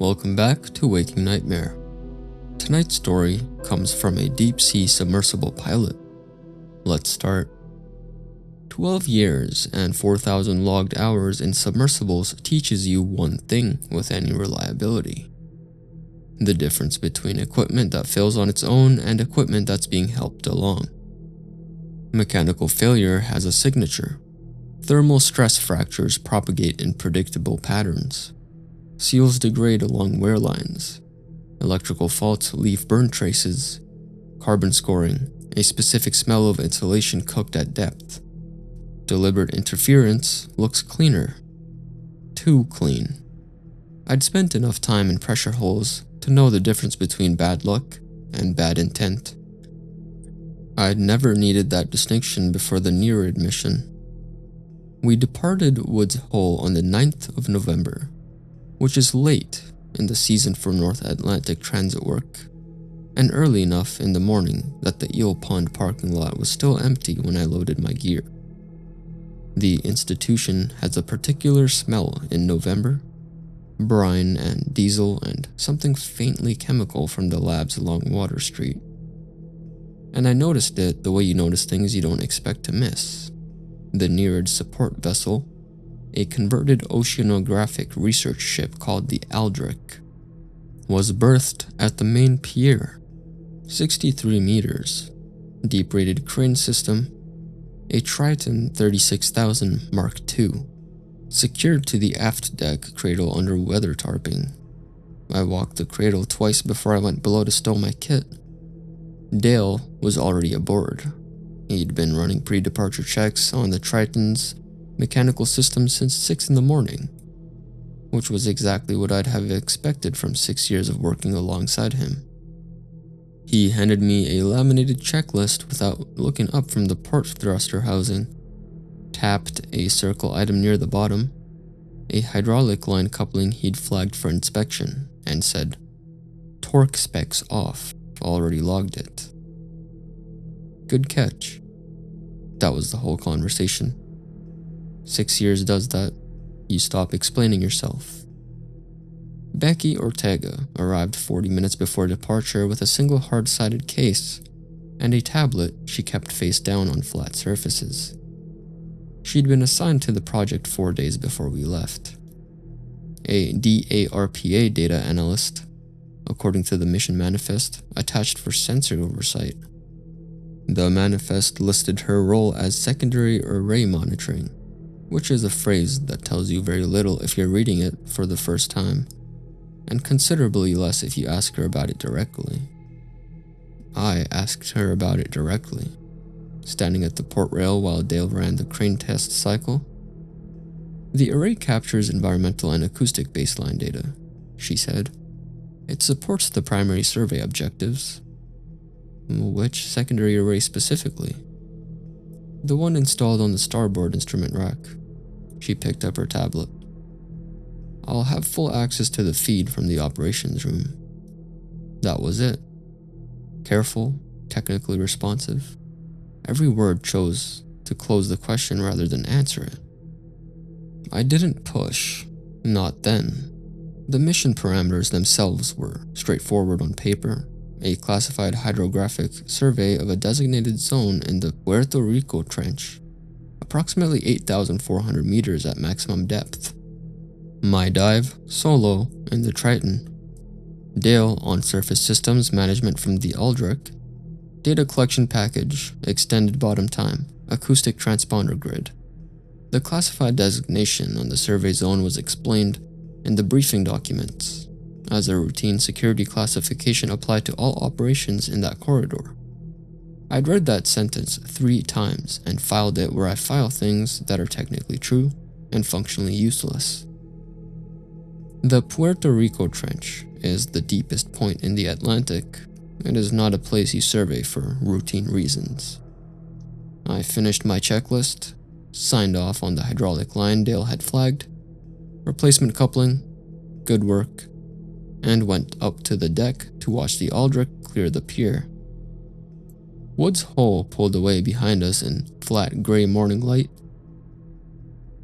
Welcome back to Waking Nightmare. Tonight's story comes from a deep-sea submersible pilot. Let's start. 12 years and 4,000 logged hours in submersibles teaches you one thing with any reliability: the difference between equipment that fails on its own and equipment that's being helped along. Mechanical failure has a signature. Thermal stress fractures propagate in predictable patterns. Seals degrade along wear lines. Electrical faults leave burn traces. Carbon scoring, a specific smell of insulation cooked at depth. Deliberate interference looks cleaner. Too clean. I'd spent enough time in pressure holes to know the difference between bad luck and bad intent. I'd never needed that distinction before the narrated mission. We departed Woods Hole on the 9th of November, which is late in the season for North Atlantic transit work, and early enough in the morning that the Eel Pond parking lot was still empty when I loaded my gear. The institution has a particular smell in November: brine and diesel and something faintly chemical from the labs along Water Street. And I noticed it the way you notice things you don't expect to miss. The narrated support vessel, a converted oceanographic research ship called the Aldrich, was berthed at the main pier, 63 meters, deep-rated crane system, a Triton 36,000 Mark II, secured to the aft deck cradle under weather tarping. I walked the cradle twice before I went below to stow my kit. Dale was already aboard. He'd been running pre-departure checks on the Triton's mechanical system since 6 in the morning, which was exactly what I'd have expected from 6 years of working alongside him. He handed me a laminated checklist without looking up from the port thruster housing, tapped a circle item near the bottom, a hydraulic line coupling he'd flagged for inspection, and said, "Torque specs off, already logged it." Good catch. That was the whole conversation. 6 years does that. You stop explaining yourself. Becky Ortega arrived 40 minutes before departure with a single hard-sided case and a tablet she kept face down on flat surfaces. She'd been assigned to the project 4 days before we left. A DARPA data analyst, according to the mission manifest, attached for sensor oversight. The manifest listed her role as secondary array monitoring, which is a phrase that tells you very little if you're reading it for the first time, and considerably less if you ask her about it directly. I asked her about it directly, standing at the port rail while Dale ran the crane test cycle. "The array captures environmental and acoustic baseline data," she said. "It supports the primary survey objectives." "Which secondary array specifically?" "The one installed on the starboard instrument rack." She picked up her tablet. "I'll have full access to the feed from the operations room." That was it. Careful, technically responsive. Every word chose to close the question rather than answer it. I didn't push. Not then. The mission parameters themselves were straightforward on paper: a classified hydrographic survey of a designated zone in the Puerto Rico Trench, approximately 8,400 meters at maximum depth. My dive, solo, in the Triton. Dale on surface systems management from the Aldrich. Data collection package, extended bottom time, acoustic transponder grid. The classified designation on the survey zone was explained in the briefing documents as a routine security classification applied to all operations in that corridor. I'd read that sentence 3 times and filed it where I file things that are technically true and functionally useless. The Puerto Rico Trench is the deepest point in the Atlantic. It is not a place you survey for routine reasons. I finished my checklist, signed off on the hydraulic line Dale had flagged, replacement coupling, good work, and went up to the deck to watch the Aldrich clear the pier. Woods Hole pulled away behind us in flat gray morning light.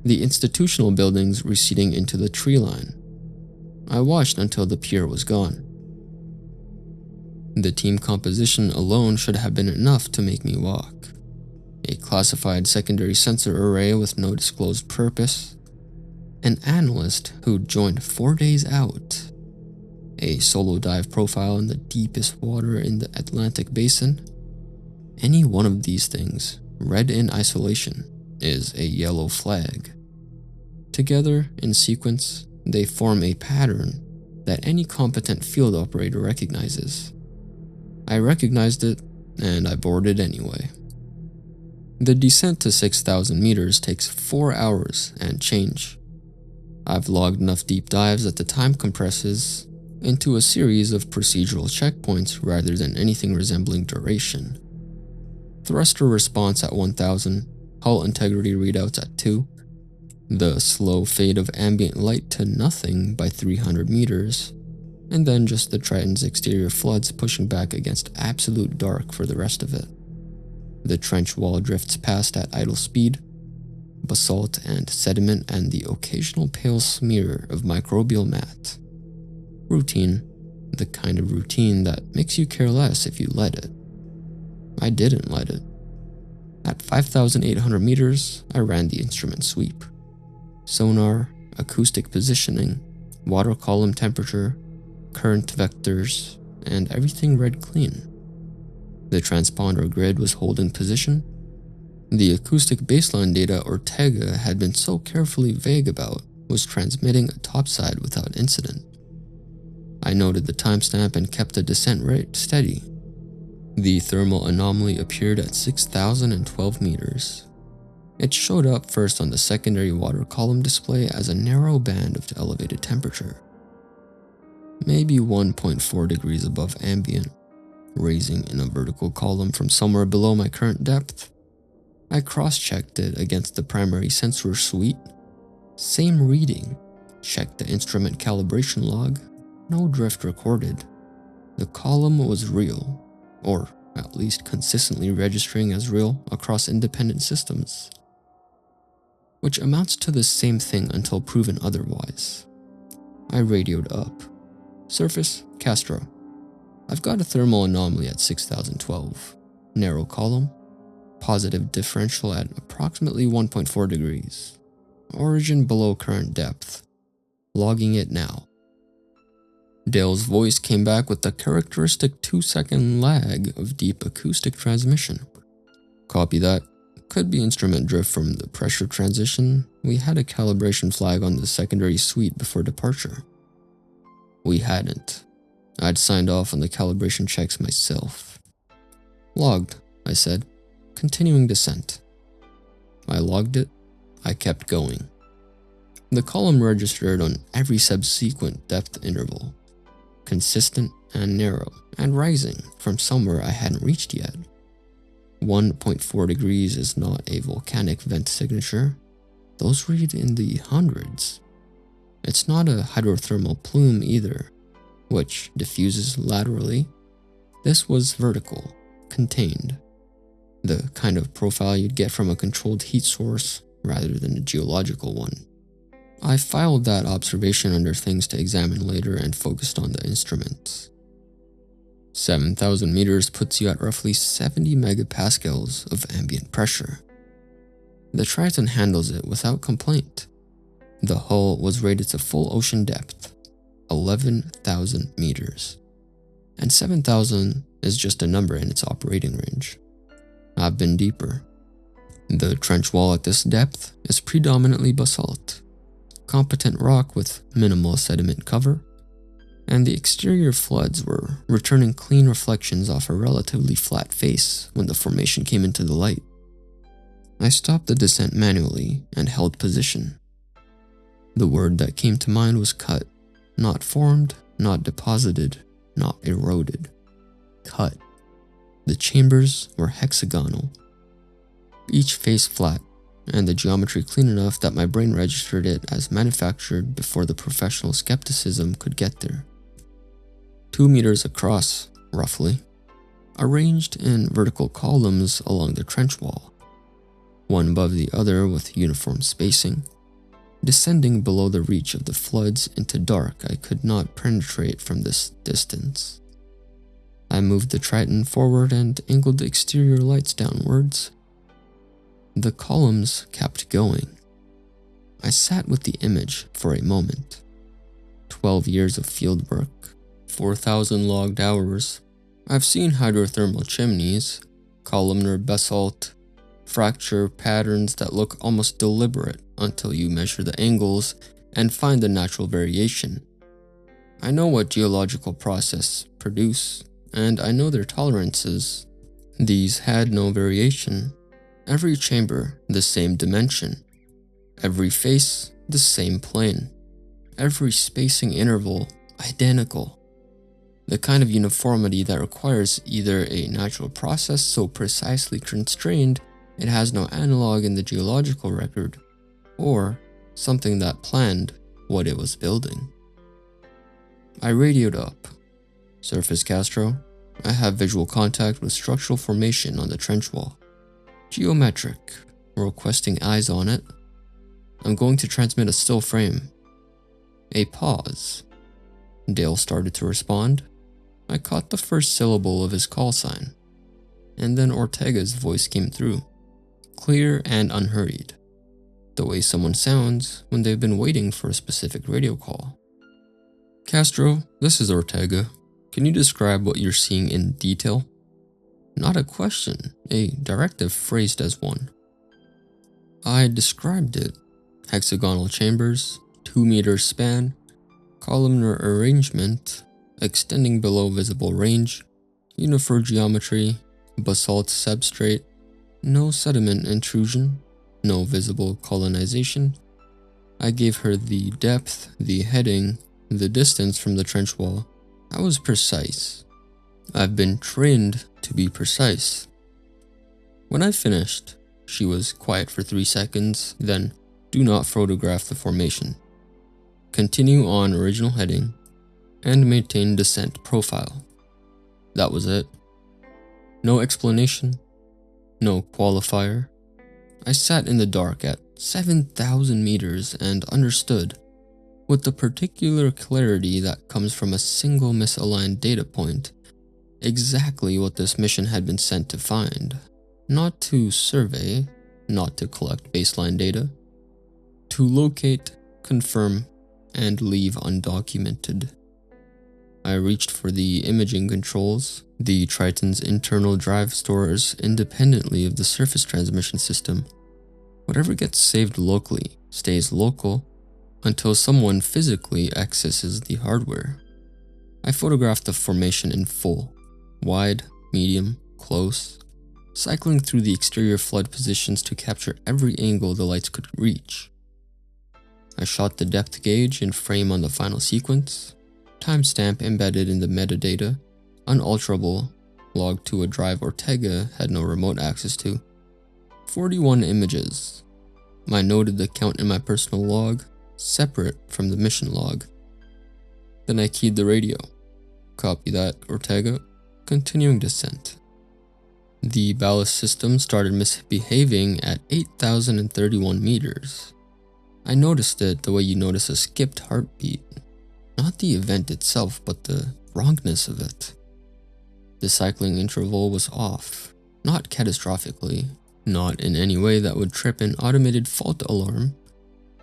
The institutional buildings receding into the tree line. I watched until the pier was gone. The team composition alone should have been enough to make me walk. A classified secondary sensor array with no disclosed purpose, an analyst who joined 4 days out, a solo dive profile in the deepest water in the Atlantic Basin. Any one of these things, read in isolation, is a yellow flag. Together, in sequence, they form a pattern that any competent field operator recognizes. I recognized it, and I boarded anyway. The descent to 6,000 meters takes 4 hours and change. I've logged enough deep dives that the time compresses into a series of procedural checkpoints rather than anything resembling duration. Thruster response at 1,000, hull integrity readouts at 2, the slow fade of ambient light to nothing by 300 meters, and then just the Triton's exterior floods pushing back against absolute dark for the rest of it. The trench wall drifts past at idle speed, basalt and sediment and the occasional pale smear of microbial mat. Routine, the kind of routine that makes you care less if you let it. I didn't let it. At 5,800 meters, I ran the instrument sweep. Sonar, acoustic positioning, water column temperature, current vectors, and everything read clean. The transponder grid was holding position. The acoustic baseline data Ortega had been so carefully vague about was transmitting topside without incident. I noted the timestamp and kept the descent rate steady. The thermal anomaly appeared at 6,012 meters. It showed up first on the secondary water column display as a narrow band of elevated temperature. Maybe 1.4 degrees above ambient, raising in a vertical column from somewhere below my current depth. I cross-checked it against the primary sensor suite. Same reading. Checked the instrument calibration log. No drift recorded. The column was real, or at least consistently registering as real across independent systems, which amounts to the same thing until proven otherwise. I radioed up. Surface, Castro. I've got a thermal anomaly at 6,012. Narrow column. Positive differential at approximately 1.4 degrees. Origin below current depth. Logging it now. Dale's voice came back with the characteristic 2-second lag of deep acoustic transmission. Copy that. Could be instrument drift from the pressure transition. We had a calibration flag on the secondary suite before departure. We hadn't. I'd signed off on the calibration checks myself. Logged, I said, continuing descent. I logged it. I kept going. The column registered on every subsequent depth interval. Consistent and narrow and rising from somewhere I hadn't reached yet. 1.4 degrees is not a volcanic vent signature. Those read in the hundreds. It's not a hydrothermal plume either, which diffuses laterally. This was vertical, contained. The kind of profile you'd get from a controlled heat source rather than a geological one. I filed that observation under things to examine later and focused on the instruments. 7,000 meters puts you at roughly 70 megapascals of ambient pressure. The Triton handles it without complaint. The hull was rated to full ocean depth, 11,000 meters. And 7,000 is just a number in its operating range. I've been deeper. The trench wall at this depth is predominantly basalt. Competent rock with minimal sediment cover, and the exterior floods were returning clean reflections off a relatively flat face when the formation came into the light. I stopped the descent manually and held position. The word that came to mind was cut, not formed, not deposited, not eroded. Cut. The chambers were hexagonal, each face flat, and the geometry clean enough that my brain registered it as manufactured before the professional skepticism could get there. 2 meters across, roughly, arranged in vertical columns along the trench wall, one above the other with uniform spacing. descending below the reach of the floods into dark I could not penetrate from this distance. I moved the Triton forward and angled the exterior lights downwards. The columns kept going. I sat with the image for a moment. 12 years of field work, 4,000 logged hours. I've seen hydrothermal chimneys, columnar basalt, fracture patterns that look almost deliberate until you measure the angles and find the natural variation. I know what geological process produce, and I know their tolerances. These had no variation. Every chamber the same dimension. Every face the same plane. Every spacing interval identical. The kind of uniformity that requires either a natural process so precisely constrained it has no analog in the geological record, or something that planned what it was building. I radioed up. Surface Castro, I have visual contact with structural formation on the trench wall. Geometric, requesting eyes on it. I'm going to transmit a still frame. A pause. Dale started to respond. I caught the first syllable of his call sign, and then Ortega's voice came through, clear and unhurried, the way someone sounds when they've been waiting for a specific radio call. Castro, this is Ortega. Can you describe what you're seeing in detail? Not a question, a directive phrased as one. I described it. Hexagonal chambers, 2-meter span, columnar arrangement, extending below visible range, uniform geometry, basalt substrate, no sediment intrusion, no visible colonization. I gave her the depth, the heading, the distance from the trench wall. I was precise. I've been trained to be precise. When I finished, she was quiet for 3 seconds, then, do not photograph the formation. Continue on original heading, and maintain descent profile. That was it. No explanation, no qualifier. I sat in the dark at 7,000 meters and understood, with the particular clarity that comes from a single misaligned data point, exactly what this mission had been sent to find. Not to survey, not to collect baseline data. To locate, confirm, and leave undocumented. I reached for the imaging controls. The Triton's internal drive stores independently of the surface transmission system. Whatever gets saved locally stays local until someone physically accesses the hardware. I photographed the formation in full, wide, medium, close, cycling through the exterior flood positions to capture every angle the lights could reach. I shot the depth gauge and frame on the final sequence, timestamp embedded in the metadata, unalterable, logged to a drive Ortega had no remote access to. 41 images. I noted the count in my personal log, separate from the mission log. Then I keyed the radio. Copy that, Ortega. Continuing descent. The ballast system started misbehaving at 8,031 meters. I noticed it the way you notice a skipped heartbeat. Not the event itself, but the wrongness of it. The cycling interval was off, not catastrophically, not in any way that would trip an automated fault alarm,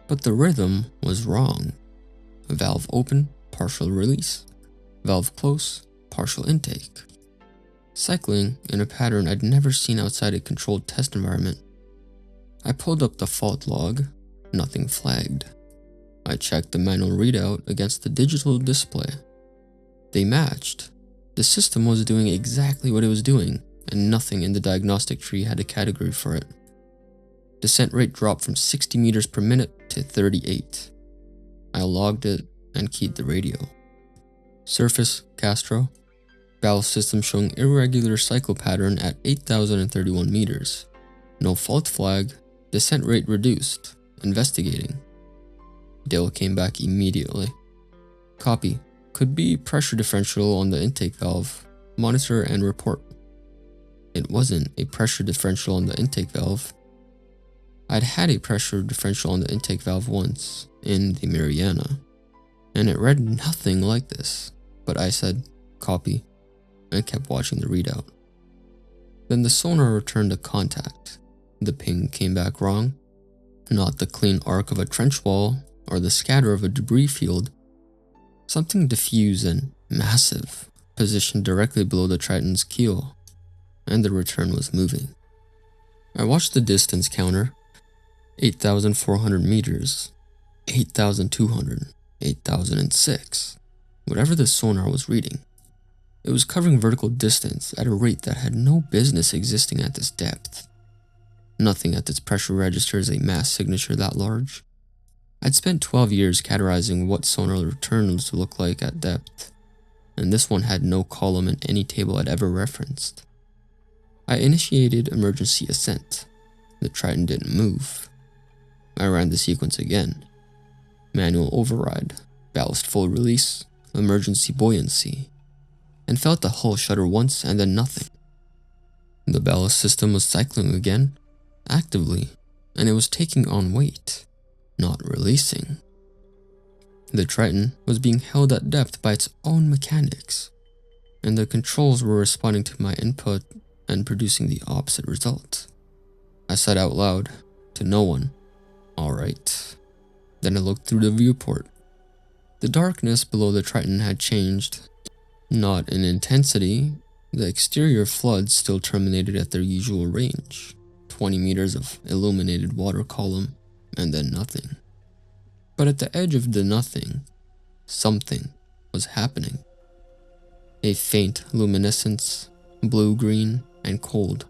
but the rhythm was wrong. Valve open, partial release. Valve close, partial intake. Cycling in a pattern I'd never seen outside a controlled test environment. I pulled up the fault log. Nothing flagged. I checked the manual readout against the digital display. They matched. The system was doing exactly what it was doing, and nothing in the diagnostic tree had a category for it. Descent rate dropped from 60 meters per minute to 38. I logged it and keyed the radio. Surface, Castro. Ballast system showing irregular cycle pattern at 8,031 meters. No fault flag. Descent rate reduced. Investigating. Dale came back immediately. Copy. Could be pressure differential on the intake valve. Monitor and report. It wasn't a pressure differential on the intake valve. I'd had a pressure differential on the intake valve once, in the Mariana, and it read nothing like this, but I said, copy, and kept watching the readout. Then the sonar returned to contact. The ping came back wrong. Not the clean arc of a trench wall or the scatter of a debris field. Something diffuse and massive, positioned directly below the Triton's keel, and the return was moving. I watched the distance counter, 8,400 meters, 8,200, 8,006, whatever the sonar was reading. It was covering vertical distance at a rate that had no business existing at this depth. Nothing at its pressure registers a mass signature that large. I'd spent 12 years categorizing what sonar returns look like at depth, and this one had no column in any table I'd ever referenced. I initiated emergency ascent. The Triton didn't move. I ran the sequence again. Manual override, ballast full release, emergency buoyancy, and felt the hull shudder once and then nothing. The ballast system was cycling again, actively, and it was taking on weight, not releasing. The Triton was being held at depth by its own mechanics, and the controls were responding to my input and producing the opposite result. I said out loud, to no one, "Alright." Then I looked through the viewport. The darkness below the Triton had changed, not in intensity. The exterior floods still terminated at their usual range, 20 meters of illuminated water column, and then nothing. But at the edge of the nothing, something was happening. A faint luminescence, blue-green and cold.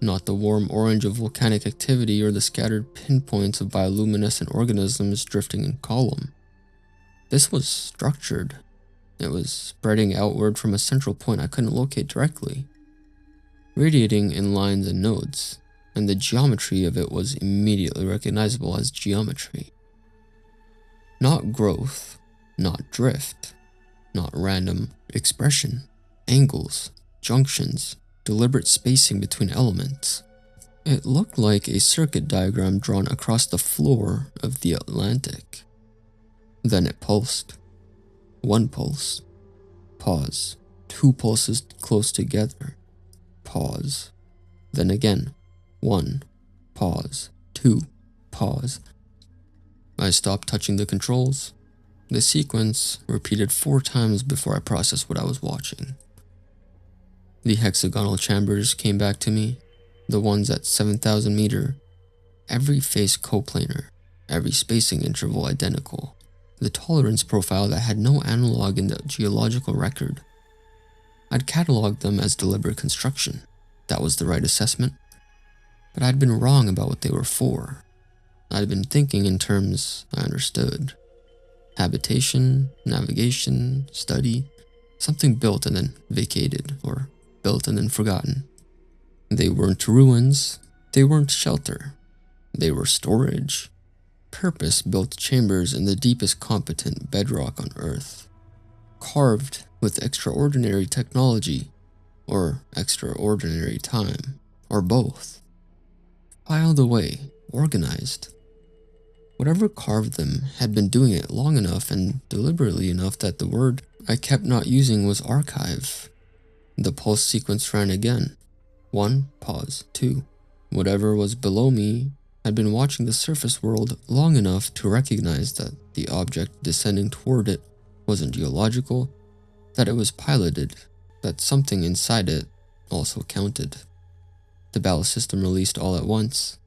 Not the warm orange of volcanic activity or the scattered pinpoints of bioluminescent organisms drifting in column. This was structured. It was spreading outward from a central point I couldn't locate directly, radiating in lines and nodes, and the geometry of it was immediately recognizable as geometry. Not growth, not drift, not random expression, angles, junctions, deliberate spacing between elements. It looked like a circuit diagram drawn across the floor of the Atlantic. Then it pulsed. One pulse. Pause. Two pulses close together. Pause. Then again. One. Pause. Two. Pause. I stopped touching the controls. The sequence repeated 4 times before I processed what I was watching. The hexagonal chambers came back to me, the ones at 7,000 meter, every face coplanar, every spacing interval identical, the tolerance profile that had no analog in the geological record. I'd cataloged them as deliberate construction. That was the right assessment. But I'd been wrong about what they were for. I'd been thinking in terms I understood. Habitation, navigation, study, something built and then vacated, or built and then forgotten. They weren't ruins, they weren't shelter, they were storage. Purpose-built chambers in the deepest competent bedrock on Earth, carved with extraordinary technology, or extraordinary time, or both. Piled away, organized. Whatever carved them had been doing it long enough and deliberately enough that the word I kept not using was archive. The pulse sequence ran again. 1, pause, 2. Whatever was below me had been watching the surface world long enough to recognize that the object descending toward it wasn't geological, that it was piloted, that something inside it also counted. The ballast system released all at once.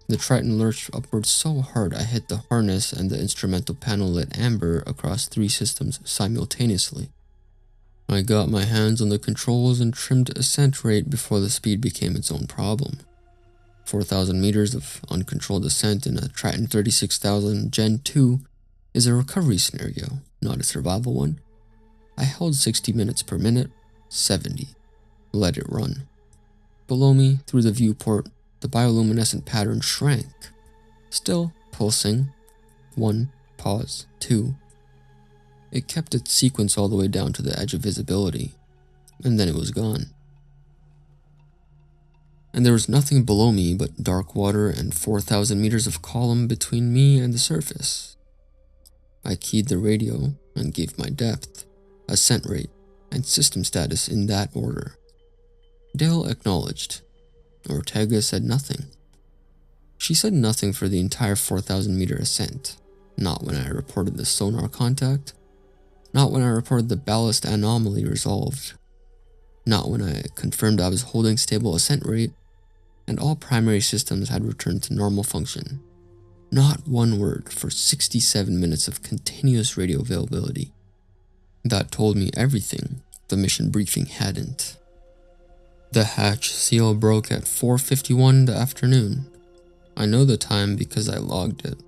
The Triton lurched upward so hard I hit the harness and the instrumental panel lit amber across 3 systems simultaneously. I got my hands on the controls and trimmed ascent rate before the speed became its own problem. 4,000 meters of uncontrolled ascent in a Triton 36,000 Gen 2 is a recovery scenario, not a survival one. I held 60 minutes per minute, 70. Let it run. Below me, through the viewport, the bioluminescent pattern shrank. Still pulsing. 1, pause, 2. It kept its sequence all the way down to the edge of visibility, and then it was gone. and there was nothing below me but dark water and 4,000 meters of column between me and the surface. I keyed the radio and gave my depth, ascent rate, and system status in that order. Dale acknowledged. Ortega said nothing. She said nothing for the entire 4,000-meter ascent, not when I reported the sonar contact, not when I reported the ballast anomaly resolved, not when I confirmed I was holding stable ascent rate, and all primary systems had returned to normal function. Not one word for 67 minutes of continuous radio availability. That told me everything the mission briefing hadn't. The hatch seal broke at 4:51 in the afternoon. I know the time because I logged it.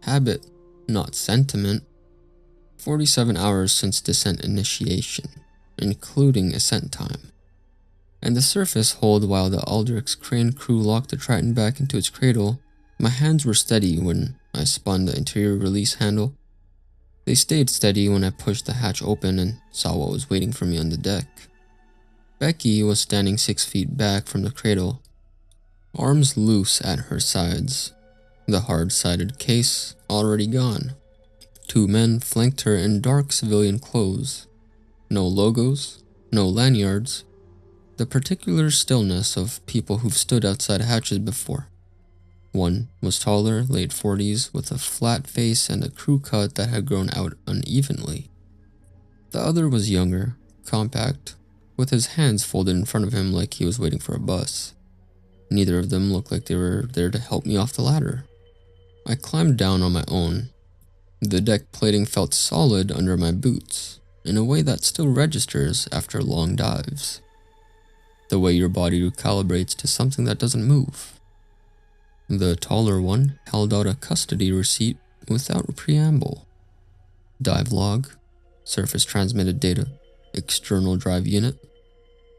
Habit, not sentiment. 47 hours since descent initiation, including ascent time. And the surface hold while the Aldrich's crane crew locked the Triton back into its cradle. My hands were steady when I spun the interior release handle. They stayed steady when I pushed the hatch open and saw what was waiting for me on the deck. Becky was standing 6 feet back from the cradle, arms loose at her sides, the hard-sided case already gone. 2 men flanked her in dark civilian clothes. No logos, no lanyards, the particular stillness of people who've stood outside hatches before. One was taller, late 40s, with a flat face and a crew cut that had grown out unevenly. The other was younger, compact, with his hands folded in front of him like he was waiting for a bus. Neither of them looked like they were there to help me off the ladder. I climbed down on my own. The deck plating felt solid under my boots, in a way that still registers after long dives. The way your body recalibrates to something that doesn't move. The taller one held out a custody receipt without a preamble. Dive log, surface transmitted data, external drive unit,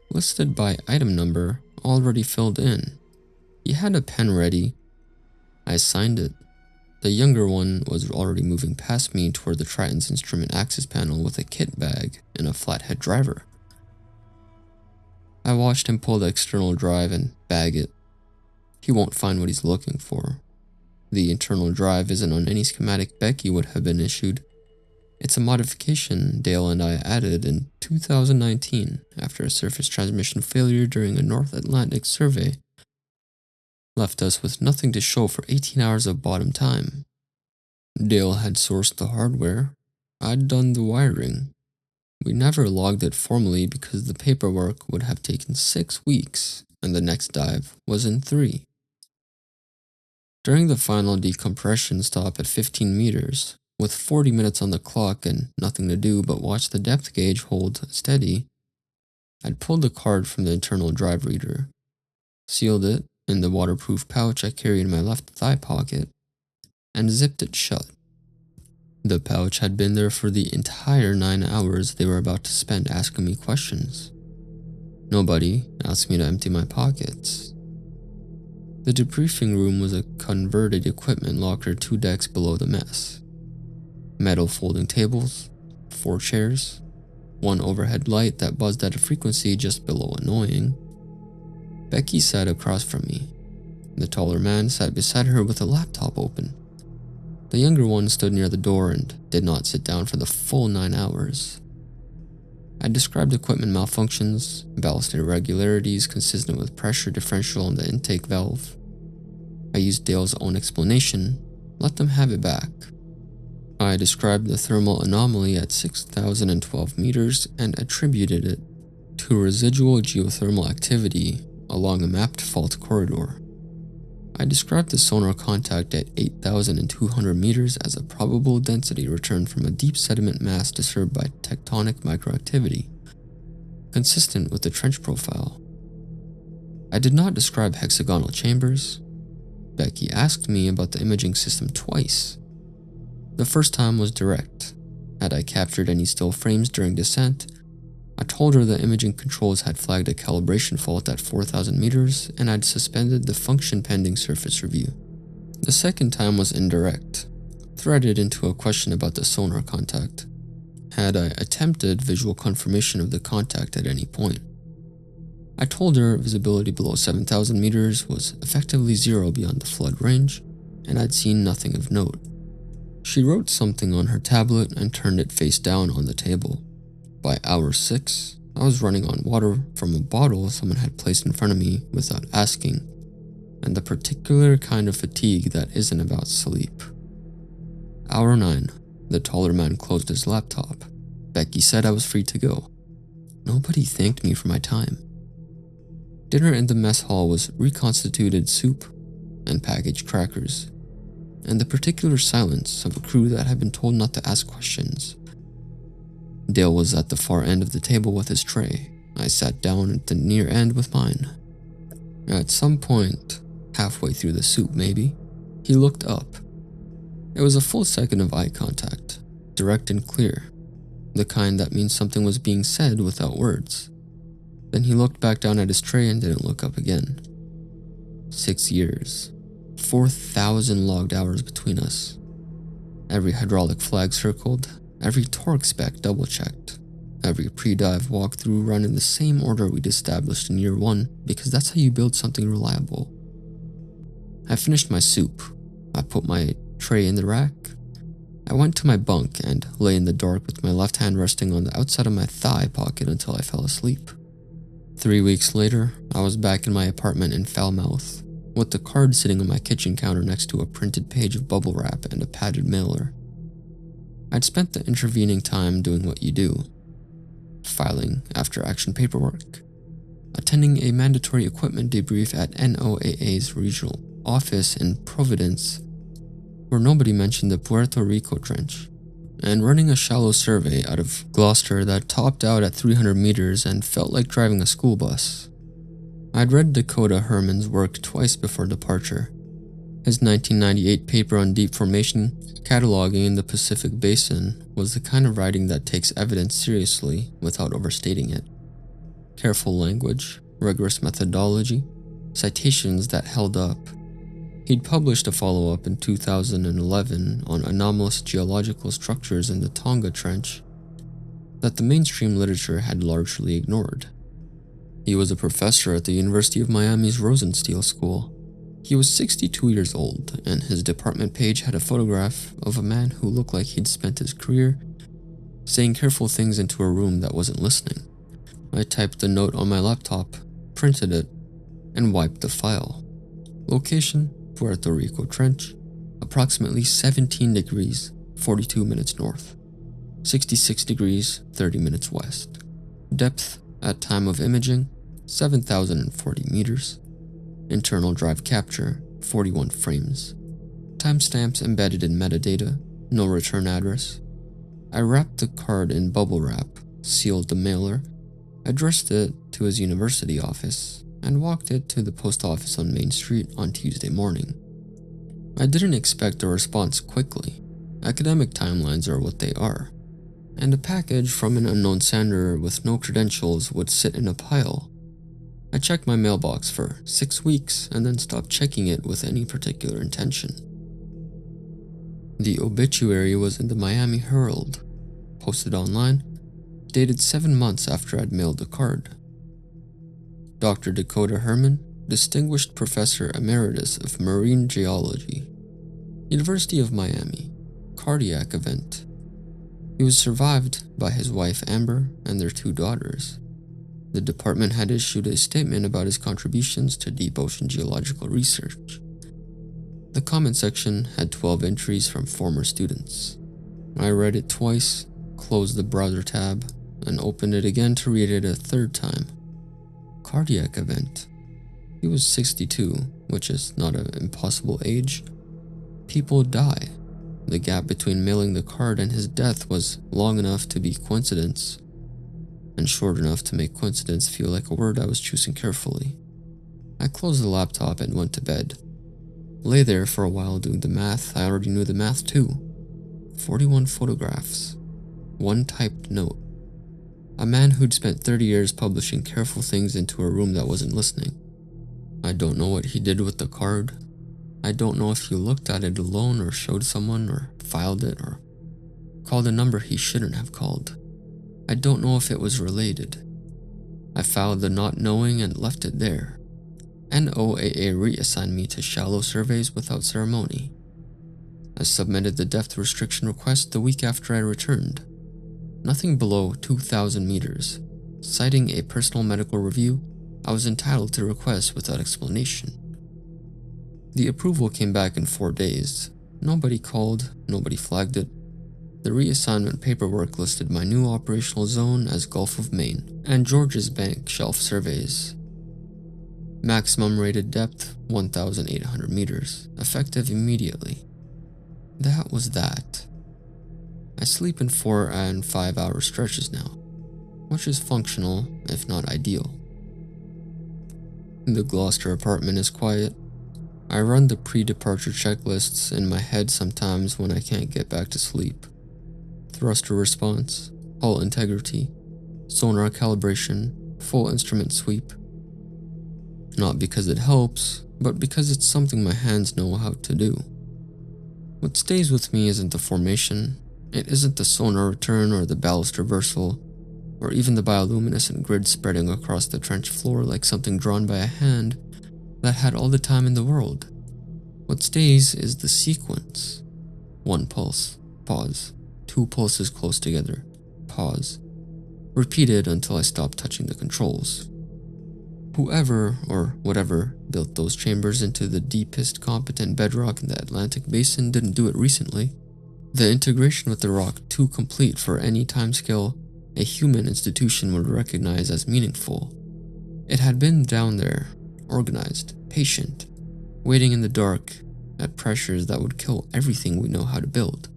listed by item number already filled in. He had a pen ready. I signed it. The younger one was already moving past me toward the Triton's instrument access panel with a kit bag and a flathead driver. I watched him pull the external drive and bag it. He won't find what he's looking for. The internal drive isn't on any schematic Becky would have been issued. It's a modification Dale and I added in 2019 after a surface transmission failure during a North Atlantic survey left us with nothing to show for 18 hours of bottom time. Dale had sourced the hardware. I'd done the wiring. We never logged it formally because the paperwork would have taken 6 weeks and the next dive was in 3. During the final decompression stop at 15 meters, with 40 minutes on the clock and nothing to do but watch the depth gauge hold steady, I'd pulled the card from the internal drive reader, sealed it in the waterproof pouch I carried in my left thigh pocket, and zipped it shut. The pouch had been there for the entire 9 hours they were about to spend asking me questions. Nobody asked me to empty my pockets. The debriefing room was a converted equipment locker 2 decks below the mess. Metal folding tables, 4 chairs, 1 overhead light that buzzed at a frequency just below annoying. Becky sat across from me. The taller man sat beside her with a laptop open. The younger one stood near the door and did not sit down for the full 9 hours. I described equipment malfunctions, ballast irregularities consistent with pressure differential on the intake valve. I used Dale's own explanation, let them have it back. I described the thermal anomaly at 6,012 meters and attributed it to residual geothermal activity along a mapped fault corridor. I described the sonar contact at 8,200 meters as a probable density return from a deep sediment mass disturbed by tectonic microactivity, consistent with the trench profile. I did not describe hexagonal chambers. Becky asked me about the imaging system twice. The first time was direct. Had I captured any still frames during descent? I told her the imaging controls had flagged a calibration fault at 4,000 meters and I'd suspended the function pending surface review. The second time was indirect, threaded into a question about the sonar contact. Had I attempted visual confirmation of the contact at any point? I told her visibility below 7,000 meters was effectively zero beyond the flood range, and I'd seen nothing of note. She wrote something on her tablet and turned it face down on the table. By hour 6, I was running on water from a bottle someone had placed in front of me without asking, and the particular kind of fatigue that isn't about sleep. Hour 9, the taller man closed his laptop. Becky said I was free to go. Nobody thanked me for my time. Dinner in the mess hall was reconstituted soup and packaged crackers, and the particular silence of a crew that had been told not to ask questions. Dale was at the far end of the table with his tray. I sat down at the near end with mine. At some point, halfway through the soup maybe, he looked up. It was a full second of eye contact, direct and clear, the kind that means something was being said without words. Then he looked back down at his tray and didn't look up again. 6 years, 4,000 logged hours between us. Every hydraulic flag circled, every torque spec double-checked, every pre-dive walkthrough run in the same order we'd established in year 1, because that's how you build something reliable. I finished my soup. I put my tray in the rack. I went to my bunk and lay in the dark with my left hand resting on the outside of my thigh pocket until I fell asleep. 3 weeks later, I was back in my apartment in Falmouth, with the card sitting on my kitchen counter next to a printed page of bubble wrap and a padded mailer. I'd spent the intervening time doing what you do: filing after-action paperwork, attending a mandatory equipment debrief at NOAA's regional office in Providence, where nobody mentioned the Puerto Rico trench, and running a shallow survey out of Gloucester that topped out at 300 meters and felt like driving a school bus. I'd read Dakota Herman's work twice before departure. His 1998 paper on deep formation cataloging in the Pacific Basin was the kind of writing that takes evidence seriously without overstating it. Careful language, rigorous methodology, citations that held up. He'd published a follow-up in 2011 on anomalous geological structures in the Tonga Trench that the mainstream literature had largely ignored. He was a professor at the University of Miami's Rosenstiel School. He was 62 years old, and his department page had a photograph of a man who looked like he'd spent his career saying careful things into a room that wasn't listening. I typed the note on my laptop, printed it, and wiped the file. Location: Puerto Rico Trench, approximately 17 degrees, 42 minutes north, 66 degrees, 30 minutes west. Depth at time of imaging, 7,040 meters. Internal drive capture, 41 frames. Timestamps embedded in metadata, no return address. I wrapped the card in bubble wrap, sealed the mailer, addressed it to his university office, and walked it to the post office on Main Street on Tuesday morning. I didn't expect a response quickly. Academic timelines are what they are, and a package from an unknown sender with no credentials would sit in a pile. I checked my mailbox for 6 weeks and then stopped checking it with any particular intention. The obituary was in the Miami Herald, posted online, dated 7 months after I'd mailed the card. Dr. Dakota Herman, Distinguished Professor Emeritus of Marine Geology, University of Miami, cardiac event. He was survived by his wife Amber and their 2 daughters. The department had issued a statement about his contributions to deep ocean geological research. The comment section had 12 entries from former students. I read it twice, closed the browser tab, and opened it again to read it a 3rd time. Cardiac event. He was 62, which is not an impossible age. People die. The gap between mailing the card and his death was long enough to be coincidence, and short enough to make coincidence feel like a word I was choosing carefully. I closed the laptop and went to bed. Lay there for a while doing the math. I already knew the math too. 41 photographs. 1 typed note. A man who'd spent 30 years publishing careful things into a room that wasn't listening. I don't know what he did with the card. I don't know if he looked at it alone or showed someone or filed it or called a number he shouldn't have called. I don't know if it was related. I filed the not knowing and left it there. NOAA reassigned me to shallow surveys without ceremony. I submitted the depth restriction request the week after I returned. Nothing below 2,000 meters. Citing a personal medical review, I was entitled to request without explanation. The approval came back in 4 days. Nobody called, nobody flagged it. The reassignment paperwork listed my new operational zone as Gulf of Maine and Georges Bank shelf surveys. Maximum rated depth 1,800 meters, effective immediately. That was that. I sleep in 4 and 5 hour stretches now, which is functional if not ideal. The Gloucester apartment is quiet. I run the pre-departure checklists in my head sometimes when I can't get back to sleep. Thruster response, hull integrity, sonar calibration, full instrument sweep. Not because it helps, but because it's something my hands know how to do. What stays with me isn't the formation, it isn't the sonar return or the ballast reversal, or even the bioluminescent grid spreading across the trench floor like something drawn by a hand that had all the time in the world. What stays is the sequence. 1 pulse, pause. 2 pulses close together, pause. Repeated until I stop touching the controls. Whoever or whatever built those chambers into the deepest competent bedrock in the Atlantic Basin didn't do it recently. The integration with the rock too complete for any timescale a human institution would recognize as meaningful. It had been down there, organized, patient, waiting in the dark at pressures that would kill everything we know how to build.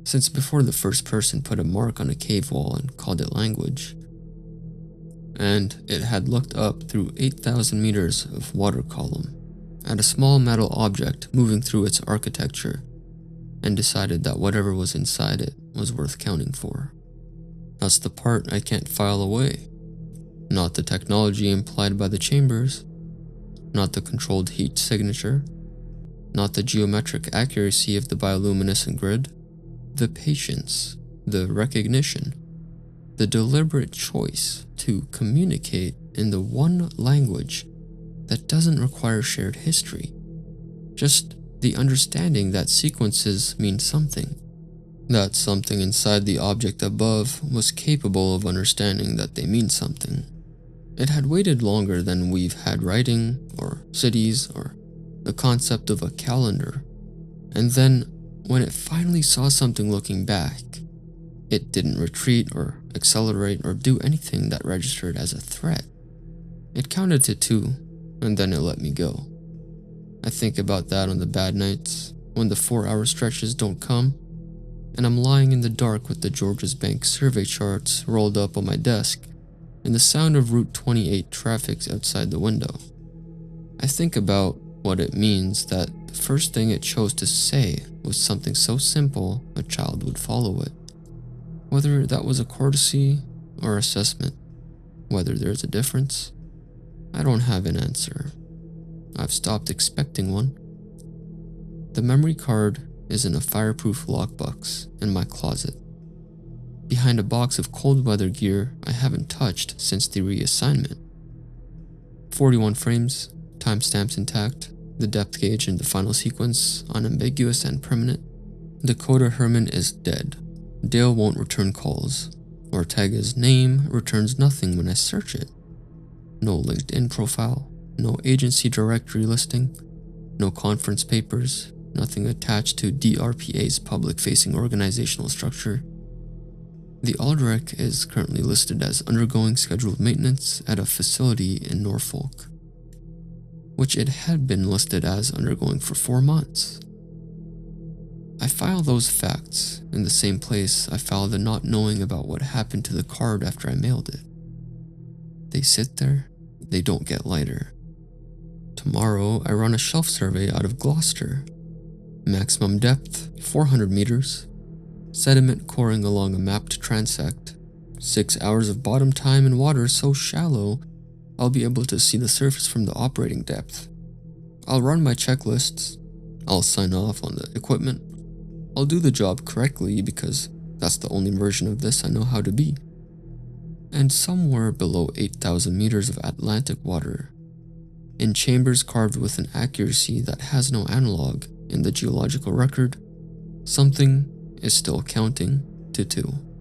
Since before the first person put a mark on a cave wall and called it language. And it had looked up through 8,000 meters of water column at a small metal object moving through its architecture and decided that whatever was inside it was worth counting for. That's the part I can't file away. Not the technology implied by the chambers, not the controlled heat signature, not the geometric accuracy of the bioluminescent grid, the patience, the recognition, the deliberate choice to communicate in the one language that doesn't require shared history. Just the understanding that sequences mean something. That something inside the object above was capable of understanding that they mean something. It had waited longer than we've had writing, or cities, or the concept of a calendar. And then, when it finally saw something looking back, it didn't retreat or accelerate or do anything that registered as a threat. It counted to 2, and then it let me go. I think about that on the bad nights, when the 4-hour stretches don't come, and I'm lying in the dark with the Georges Bank survey charts rolled up on my desk, and the sound of Route 28 traffic outside the window. I think about what it means that the first thing it chose to say was something so simple a child would follow it. Whether that was a courtesy or assessment, whether there's a difference, I don't have an answer. I've stopped expecting one. The memory card is in a fireproof lockbox in my closet, behind a box of cold weather gear I haven't touched since the reassignment. 41 frames, timestamps intact, the depth gauge in the final sequence unambiguous and permanent. Dakota Herman is dead. Dale won't return calls. Ortega's name returns nothing when I search it. No LinkedIn profile, no agency directory listing, no conference papers, nothing attached to DRPA's public-facing organizational structure. The Aldrich is currently listed as undergoing scheduled maintenance at a facility in Norfolk, which it had been listed as undergoing for 4 months. I file those facts in the same place I filed the not knowing about what happened to the card after I mailed it. They sit there, they don't get lighter. Tomorrow I run a shelf survey out of Gloucester. Maximum depth, 400 meters. Sediment coring along a mapped transect. 6 hours of bottom time in water so shallow, I'll be able to see the surface from the operating depth. I'll run my checklists. I'll sign off on the equipment. I'll do the job correctly because that's the only version of this I know how to be. and somewhere below 8,000 meters of Atlantic water, in chambers carved with an accuracy that has no analog in the geological record, something is still counting to 2.